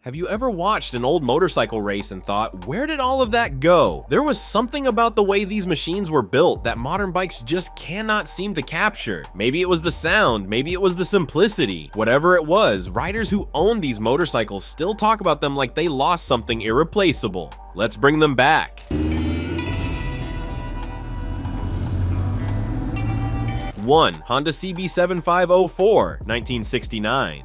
Have you ever watched an old motorcycle race and thought, where did all of that go? There was something about the way these machines were built that modern bikes just cannot seem to capture. Maybe it was the sound, maybe it was the simplicity. Whatever it was, riders who own these motorcycles still talk about them like they lost something irreplaceable. Let's bring them back. 1. Honda CB7504, 1969.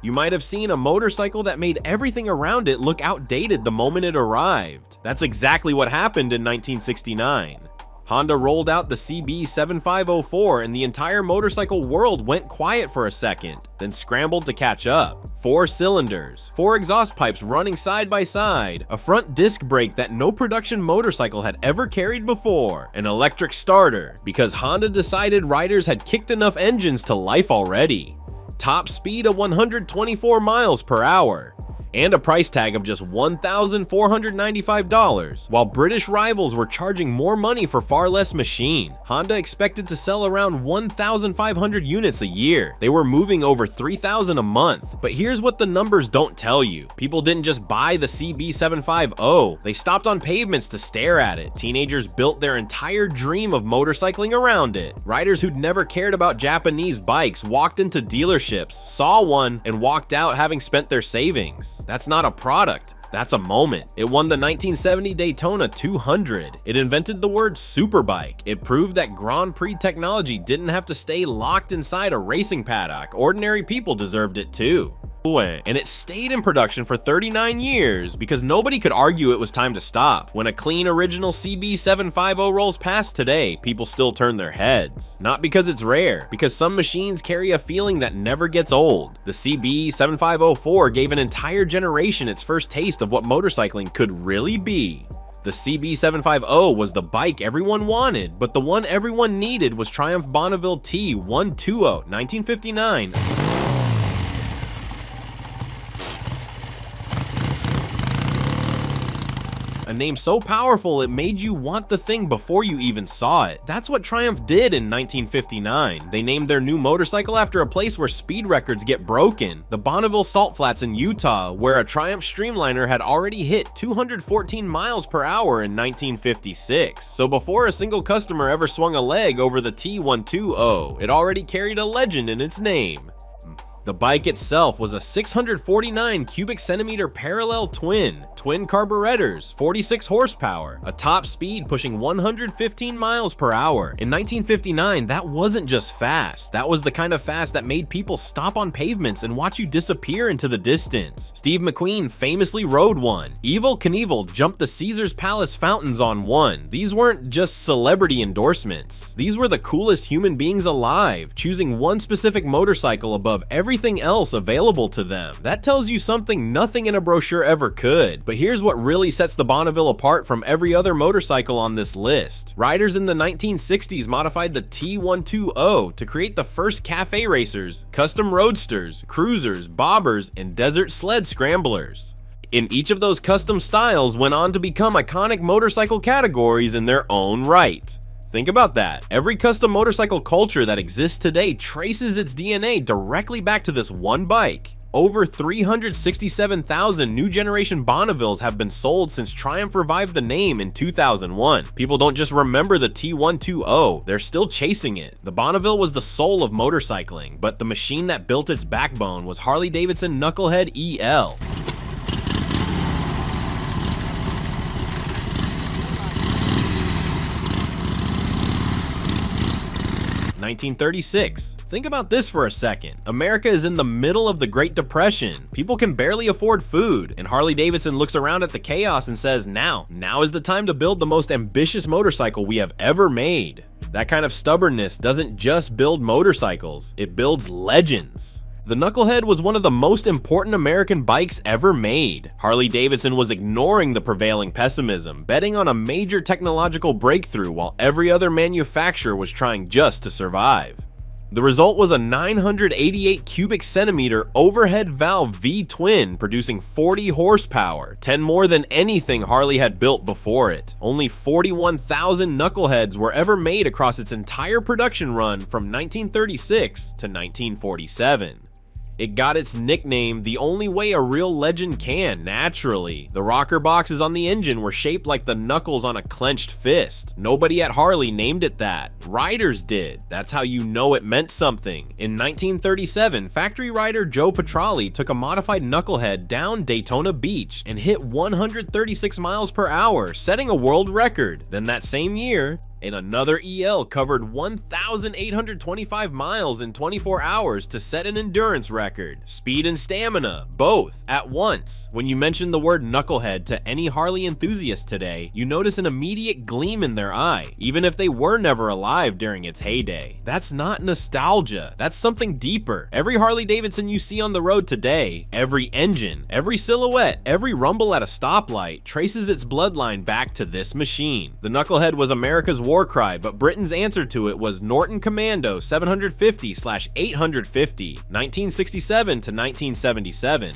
You might have seen a motorcycle that made everything around it look outdated the moment it arrived. That's exactly what happened in 1969. Honda rolled out the CB7504 and the entire motorcycle world went quiet for a second, then scrambled to catch up. 4 cylinders, 4 exhaust pipes running side by side, a front disc brake that no production motorcycle had ever carried before, an electric starter, because Honda decided riders had kicked enough engines to life already. Top speed of 124 miles per hour, and a price tag of just $1,495, while British rivals were charging more money for far less machine. Honda expected to sell around 1,500 units a year. They were moving over 3,000 a month. But here's what the numbers don't tell you. People didn't just buy the CB750, they stopped on pavements to stare at it. Teenagers built their entire dream of motorcycling around it. Riders who'd never cared about Japanese bikes walked into dealerships, saw one, and walked out having spent their savings. That's not a product, that's a moment. It won the 1970 Daytona 200. It invented the word superbike. It proved that Grand Prix technology didn't have to stay locked inside a racing paddock. Ordinary people deserved it too. And it stayed in production for 39 years because nobody could argue it was time to stop. When a clean original CB750 rolls past today, people still turn their heads. Not because it's rare, because some machines carry a feeling that never gets old. The CB7504 gave an entire generation its first taste of what motorcycling could really be. The CB750 was the bike everyone wanted, but the one everyone needed was Triumph Bonneville T120, 1959. A name so powerful it made you want the thing before you even saw it. That's what Triumph did in 1959. They named their new motorcycle after a place where speed records get broken, the Bonneville Salt Flats in Utah, where a Triumph Streamliner had already hit 214 miles per hour in 1956. So before a single customer ever swung a leg over the T120, it already carried a legend in its name. The bike itself was a 649 cubic centimeter parallel twin carburetors, 46 horsepower, a top speed pushing 115 miles per hour. In 1959, that wasn't just fast. That was the kind of fast that made people stop on pavements and watch you disappear into the distance. Steve McQueen famously rode one. Evel Knievel jumped the Caesar's Palace fountains on one. These weren't just celebrity endorsements. These were the coolest human beings alive, choosing one specific motorcycle above everything else available to them. That tells you something nothing in a brochure ever could. But here's what really sets the Bonneville apart from every other motorcycle on this list. Riders in the 1960s modified the T120 to create the first cafe racers, custom roadsters, cruisers, bobbers, and desert sled scramblers. In each of those custom styles went on to become iconic motorcycle categories in their own right. Think about that. Every custom motorcycle culture that exists today traces its DNA directly back to this one bike. Over 367,000 new generation Bonnevilles have been sold since Triumph revived the name in 2001. People don't just remember the T120, they're still chasing it. The Bonneville was the soul of motorcycling, but the machine that built its backbone was Harley-Davidson Knucklehead EL. 1936. Think about this for a second. America is in the middle of the Great Depression. People can barely afford food, and Harley-Davidson looks around at the chaos and says, now is the time to build the most ambitious motorcycle we have ever made. That kind of stubbornness doesn't just build motorcycles, it builds legends. The Knucklehead was one of the most important American bikes ever made. Harley-Davidson was ignoring the prevailing pessimism, betting on a major technological breakthrough while every other manufacturer was trying just to survive. The result was a 988 cubic centimeter overhead valve V-twin producing 40 horsepower, 10 more than anything Harley had built before it. Only 41,000 Knuckleheads were ever made across its entire production run from 1936 to 1947. It got its nickname the only way a real legend can, naturally. The rocker boxes on the engine were shaped like the knuckles on a clenched fist. Nobody at Harley named it that. Riders did. That's how you know it meant something. In 1937, factory rider Joe Petrali took a modified Knucklehead down Daytona Beach and hit 136 miles per hour, setting a world record. Then that same year, and another EL covered 1,825 miles in 24 hours to set an endurance record. Speed and stamina, both, at once. When you mention the word knucklehead to any Harley enthusiast today, you notice an immediate gleam in their eye, even if they were never alive during its heyday. That's not nostalgia, that's something deeper. Every Harley-Davidson you see on the road today, every engine, every silhouette, every rumble at a stoplight, traces its bloodline back to this machine. The Knucklehead was America's war cry, but Britain's answer to it was Norton Commando 750/850, 1967 to 1977.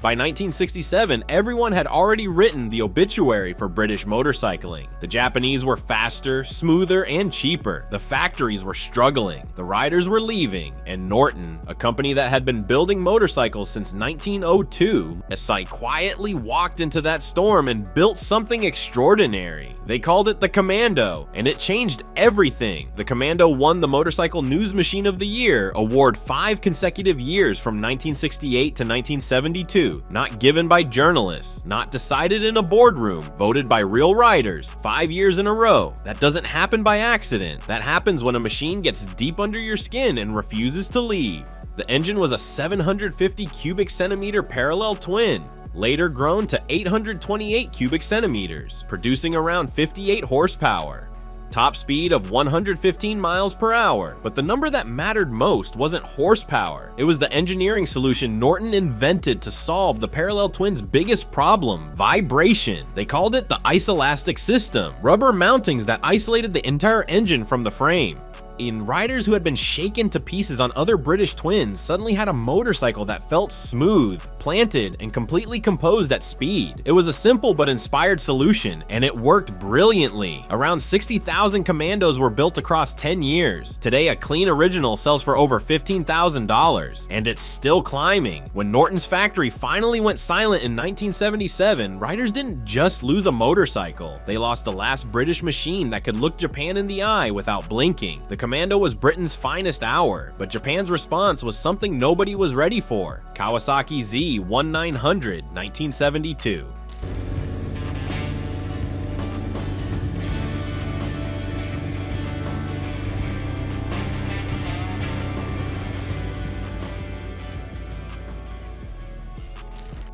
By 1967, everyone had already written the obituary for British motorcycling. The Japanese were faster, smoother, and cheaper. The factories were struggling, the riders were leaving, and Norton, a company that had been building motorcycles since 1902, quietly walked into that storm and built something extraordinary. They called it the Commando, and it changed everything. The Commando won the Motorcycle News Machine of the Year award 5 consecutive years from 1968 to 1972. Not given by journalists, not decided in a boardroom, voted by real riders, 5 years in a row. That doesn't happen by accident. That happens when a machine gets deep under your skin and refuses to leave. The engine was a 750 cubic centimeter parallel twin, later grown to 828 cubic centimeters, producing around 58 horsepower. Top speed of 115 miles per hour, but the number that mattered most wasn't horsepower. It was the engineering solution Norton invented to solve the parallel twin's biggest problem, vibration. They called it the isolastic system, rubber mountings that isolated the entire engine from the frame. Riders who had been shaken to pieces on other British twins suddenly had a motorcycle that felt smooth, planted, and completely composed at speed. It was a simple but inspired solution, and it worked brilliantly. Around 60,000 Commandos were built across 10 years. Today, a clean original sells for over $15,000, and it's still climbing. When Norton's factory finally went silent in 1977, riders didn't just lose a motorcycle. They lost the last British machine that could look Japan in the eye without blinking. The Commando was Britain's finest hour, but Japan's response was something nobody was ready for. Kawasaki Z1 900, 1972.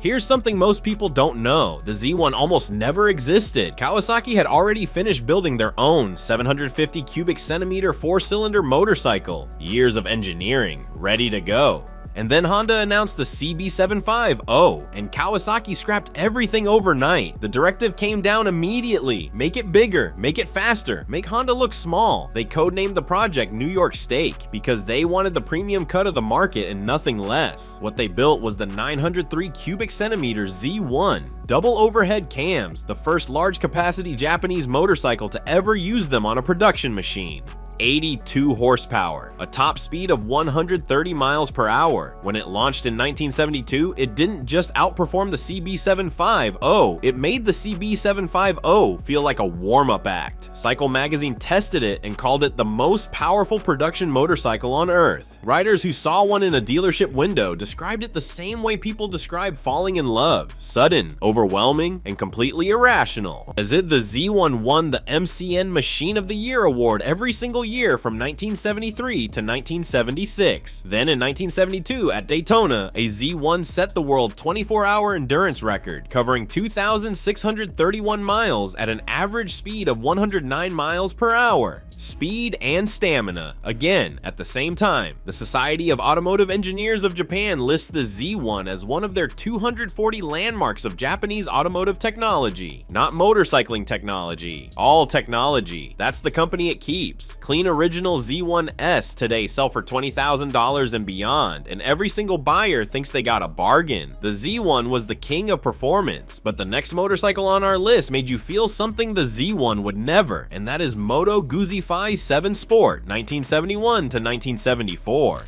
Here's something most people don't know. The Z1 almost never existed. Kawasaki had already finished building their own 750 cubic centimeter 4-cylinder motorcycle. Years of engineering, ready to go. And then Honda announced the CB750, and Kawasaki scrapped everything overnight. The directive came down immediately. Make it bigger, make it faster, make Honda look small. They codenamed the project New York Steak because they wanted the premium cut of the market and nothing less. What they built was the 903 cubic centimeter Z1. Double overhead cams, the first large capacity Japanese motorcycle to ever use them on a production machine. 82 horsepower, a top speed of 130 miles per hour. When it launched in 1972, it didn't just outperform the CB750, it made the CB750 feel like a warm-up act. Cycle magazine tested it and called it the most powerful production motorcycle on earth. Riders who saw one in a dealership window described it the same way people describe falling in love: sudden, overwhelming, and completely irrational. As if the Z1 won the MCN Machine of the Year award every single year from 1973 to 1976. Then in 1972 at Daytona, a Z1 set the world 24-hour endurance record, covering 2,631 miles at an average speed of 109 miles per hour. Speed and stamina. Again, at the same time, the Society of Automotive Engineers of Japan lists the Z1 as one of their 240 landmarks of Japanese automotive technology. Not motorcycling technology, all technology. That's the company it keeps. Clean clean original Z1S today sell for $20,000 and beyond, and every single buyer thinks they got a bargain. The Z1 was the king of performance, but the next motorcycle on our list made you feel something the Z1 would never, and that is Moto Guzzi 7 Sport, 1971 to 1974.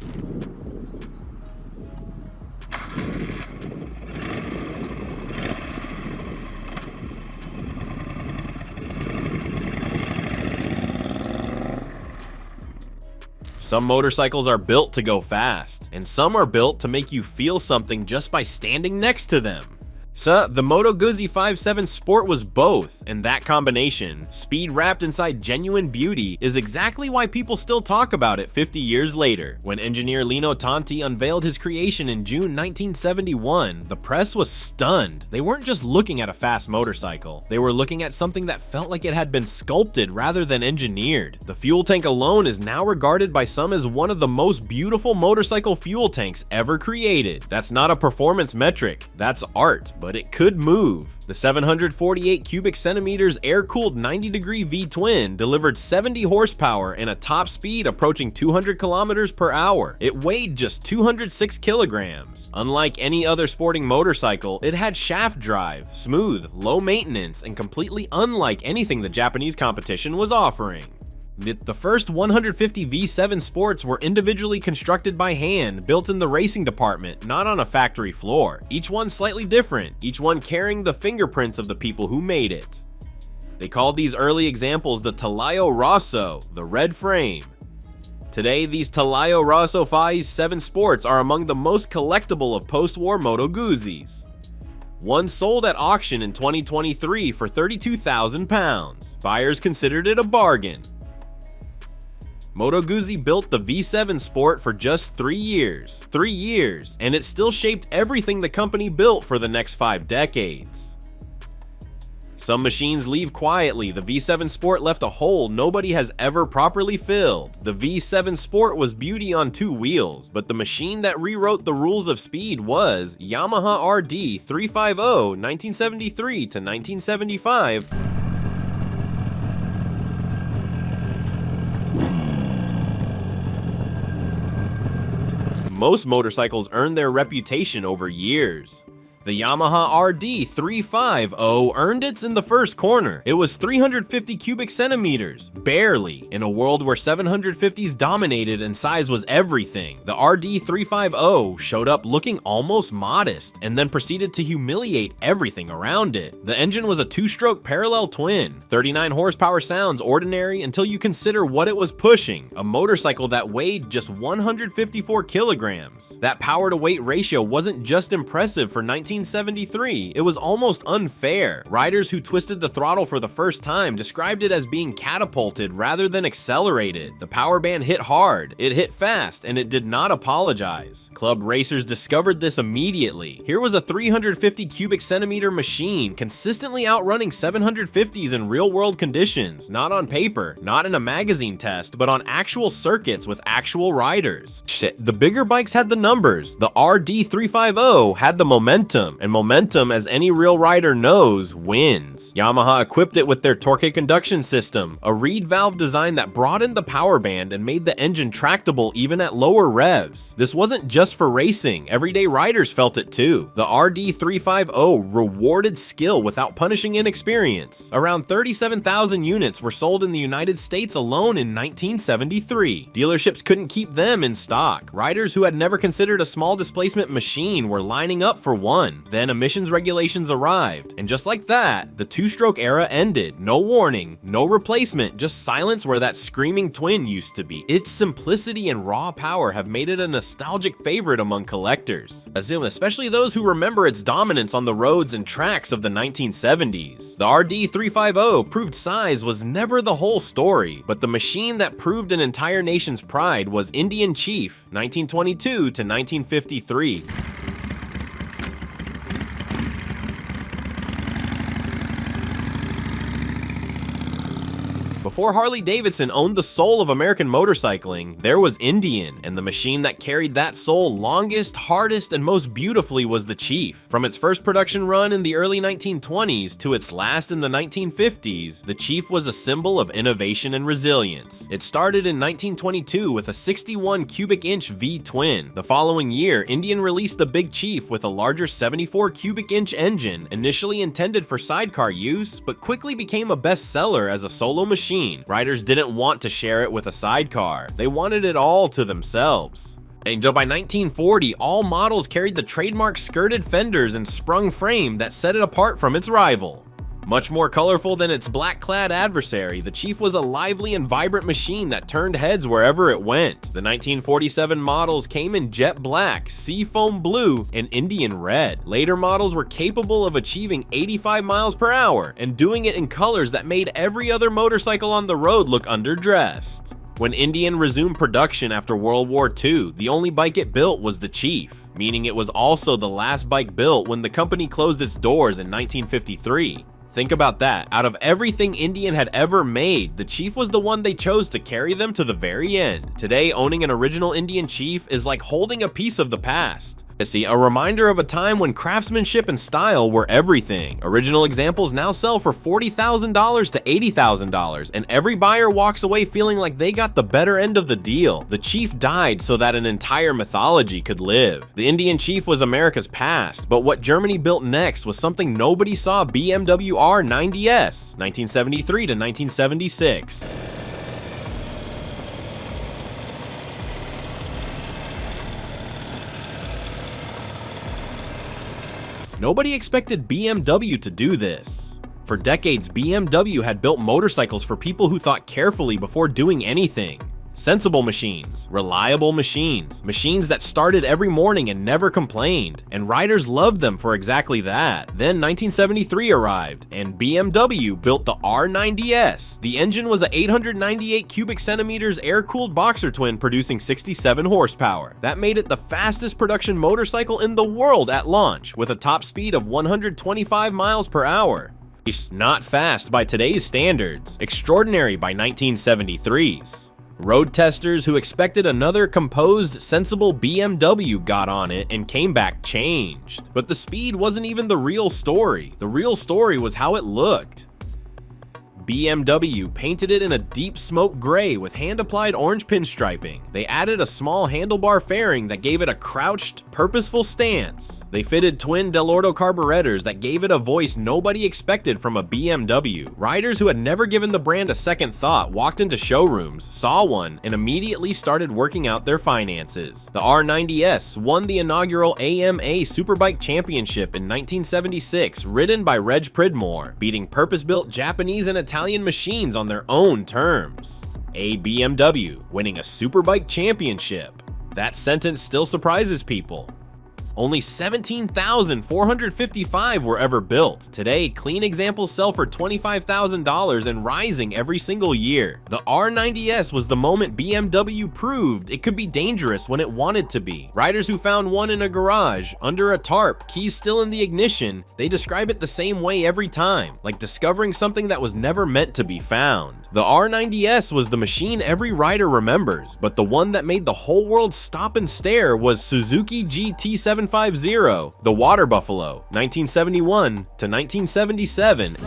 Some motorcycles are built to go fast, and some are built to make you feel something just by standing next to them. So, the Moto Guzzi 7 Sport was both, and that combination, speed wrapped inside genuine beauty, is exactly why people still talk about it 50 years later. When engineer Lino Tanti unveiled his creation in June 1971, the press was stunned. They weren't just looking at a fast motorcycle, they were looking at something that felt like it had been sculpted rather than engineered. The fuel tank alone is now regarded by some as one of the most beautiful motorcycle fuel tanks ever created. That's not a performance metric, that's art, but it could move. The 748 cubic centimeters air-cooled 90-degree V-twin delivered 70 horsepower and a top speed approaching 200 kilometers per hour. It weighed just 206 kilograms. Unlike any other sporting motorcycle, it had shaft drive, smooth, low maintenance, and completely unlike anything the Japanese competition was offering. The first 150 V7 Sports were individually constructed by hand, built in the racing department, not on a factory floor. Each one slightly different, each one carrying the fingerprints of the people who made it. They called these early examples the Talaio Rosso, the red frame. Today, these Talaio Rosso 7 Sports are among the most collectible of post-war Moto Guzzis. One sold at auction in 2023 for £32,000. Buyers considered it a bargain. Moto Guzzi built the V7 Sport for just 3 years. 3 years, and it still shaped everything the company built for the next 5 decades. Some machines leave quietly. The V7 Sport left a hole nobody has ever properly filled. The V7 Sport was beauty on 2 wheels, but the machine that rewrote the rules of speed was Yamaha RD350, 1973 to 1975. Most motorcycles earn their reputation over years. The Yamaha RD350 earned its in the first corner. It was 350 cubic centimeters, barely, in a world where 750s dominated and size was everything. The RD350 showed up looking almost modest, and then proceeded to humiliate everything around it. The engine was a 2-stroke parallel twin. 39 horsepower sounds ordinary until you consider what it was pushing, a motorcycle that weighed just 154 kilograms. That power to weight ratio wasn't just impressive for 1973, it was almost unfair. Riders who twisted the throttle for the first time described it as being catapulted rather than accelerated. The power band hit hard, it hit fast, and it did not apologize. Club racers discovered this immediately. Here was a 350 cubic centimeter machine consistently outrunning 750s in real-world conditions, not on paper, not in a magazine test, but on actual circuits with actual riders. Shit, the bigger bikes had the numbers. The RD350 had the momentum. And momentum, as any real rider knows, wins. Yamaha equipped it with their torque conduction system, a reed valve design that broadened the power band and made the engine tractable even at lower revs. This wasn't just for racing, everyday riders felt it too. The RD350 rewarded skill without punishing inexperience. Around 37,000 units were sold in the United States alone in 1973. Dealerships couldn't keep them in stock. Riders who had never considered a small displacement machine were lining up for one. Then emissions regulations arrived, and just like that, the 2-stroke era ended. No warning, no replacement, just silence where that screaming twin used to be. Its simplicity and raw power have made it a nostalgic favorite among collectors, especially those who remember its dominance on the roads and tracks of the 1970s. The RD350 proved size was never the whole story, but the machine that proved an entire nation's pride was Indian Chief, 1922 to 1953. before Harley-Davidson owned the soul of American motorcycling, there was Indian, and the machine that carried that soul longest, hardest, and most beautifully was the Chief. From its first production run in the early 1920s to its last in the 1950s, the Chief was a symbol of innovation and resilience. It started in 1922 with a 61 cubic inch V-twin. The following year, Indian released the Big Chief with a larger 74 cubic inch engine, initially intended for sidecar use, but quickly became a bestseller as a solo machine. Riders didn't want to share it with a sidecar. They wanted it all to themselves. And by 1940, all models carried the trademark skirted fenders and sprung frame that set it apart from its rival. Much more colorful than its black-clad adversary, the Chief was a lively and vibrant machine that turned heads wherever it went. The 1947 models came in jet black, seafoam blue, and Indian red. Later models were capable of achieving 85 miles per hour and doing it in colors that made every other motorcycle on the road look underdressed. When Indian resumed production after World War II, the only bike it built was the Chief, meaning it was also the last bike built when the company closed its doors in 1953. Think about that. Out of everything Indian had ever made, the Chief was the one they chose to carry them to the very end. Today, owning an original Indian Chief is like holding a piece of the past. See, a reminder of a time when craftsmanship and style were everything. Original examples now sell for $40,000 to $80,000, and every buyer walks away feeling like they got the better end of the deal. The Chief died so that an entire mythology could live. The Indian Chief was America's past, but what Germany built next was something nobody saw: BMW R90S, 1973 to 1976. Nobody expected BMW to do this. For decades, BMW had built motorcycles for people who thought carefully before doing anything. Sensible machines, reliable machines, machines that started every morning and never complained, and riders loved them for exactly that. Then 1973 arrived, and BMW built the R90S. The engine was a 898 cubic centimeters air-cooled boxer twin producing 67 horsepower. That made it the fastest production motorcycle in the world at launch, with a top speed of 125 miles per hour. Not fast by today's standards, extraordinary by 1973's. Road testers who expected another composed, sensible BMW got on it and came back changed. But the speed wasn't even the real story. The real story was how it looked. BMW painted it in a deep smoke gray with hand-applied orange pinstriping. They added a small handlebar fairing that gave it a crouched, purposeful stance. They fitted twin Dell'Orto carburetors that gave it a voice nobody expected from a BMW. Riders who had never given the brand a second thought walked into showrooms, saw one, and immediately started working out their finances. The R90S won the inaugural AMA Superbike Championship in 1976, ridden by Reg Pridmore, beating purpose-built Japanese and Italian machines on their own terms. A BMW winning a Superbike championship. That sentence still surprises people. Only 17,455 were ever built. Today, clean examples sell for $25,000 and rising every single year. The R90S was the moment BMW proved it could be dangerous when it wanted to be. Riders who found one in a garage, under a tarp, keys still in the ignition, they describe it the same way every time, like discovering something that was never meant to be found. The R90S was the machine every rider remembers, but the one that made the whole world stop and stare was Suzuki GT750, the Water Buffalo, 1971 to 1977.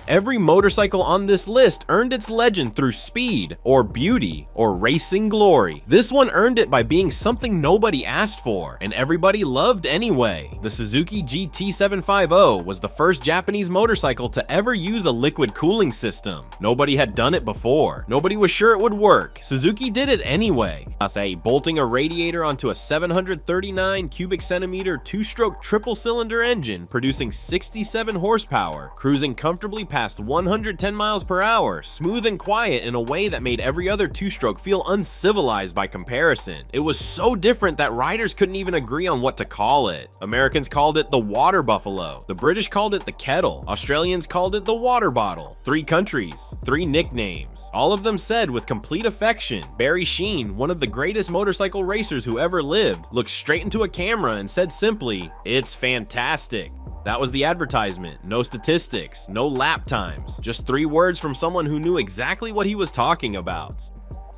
Every motorcycle on this list earned its legend through speed, or beauty, or racing glory. This one earned it by being something nobody asked for, and everybody loved anyway. The Suzuki GT750 was the first Japanese motorcycle to ever use a liquid cooling system. Nobody had done it before. Nobody was sure it would work. Suzuki did it anyway. Bolting a radiator onto a 739 cubic centimeter two-stroke triple-cylinder engine producing 67 horsepower, cruising comfortably past past 110 miles per hour, smooth and quiet in a way that made every other two-stroke feel uncivilized by comparison. It was so different that riders couldn't even agree on what to call it. Americans called it the water buffalo, the British called it the kettle, Australians called it the water bottle. 3 countries, 3 nicknames, all of them said with complete affection. Barry Sheen, one of the greatest motorcycle racers who ever lived, looked straight into a camera and said simply, "It's fantastic." That was the advertisement. No statistics, no lap times, just 3 words from someone who knew exactly what he was talking about.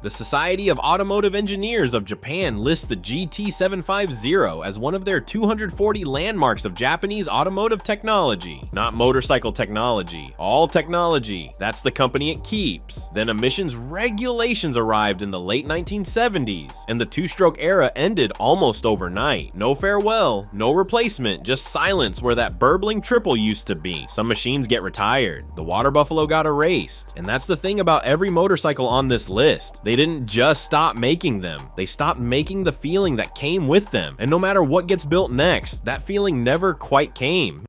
The Society of Automotive Engineers of Japan lists the GT750 as one of their 240 landmarks of Japanese automotive technology. Not motorcycle technology, all technology. That's the company it keeps. Then emissions regulations arrived in the late 1970s, and the two-stroke era ended almost overnight. No farewell, no replacement, just silence where that burbling triple used to be. Some machines get retired. The Water Buffalo got erased. And that's the thing about every motorcycle on this list. They didn't just stop making them, they stopped making the feeling that came with them. And no matter what gets built next, that feeling never quite came.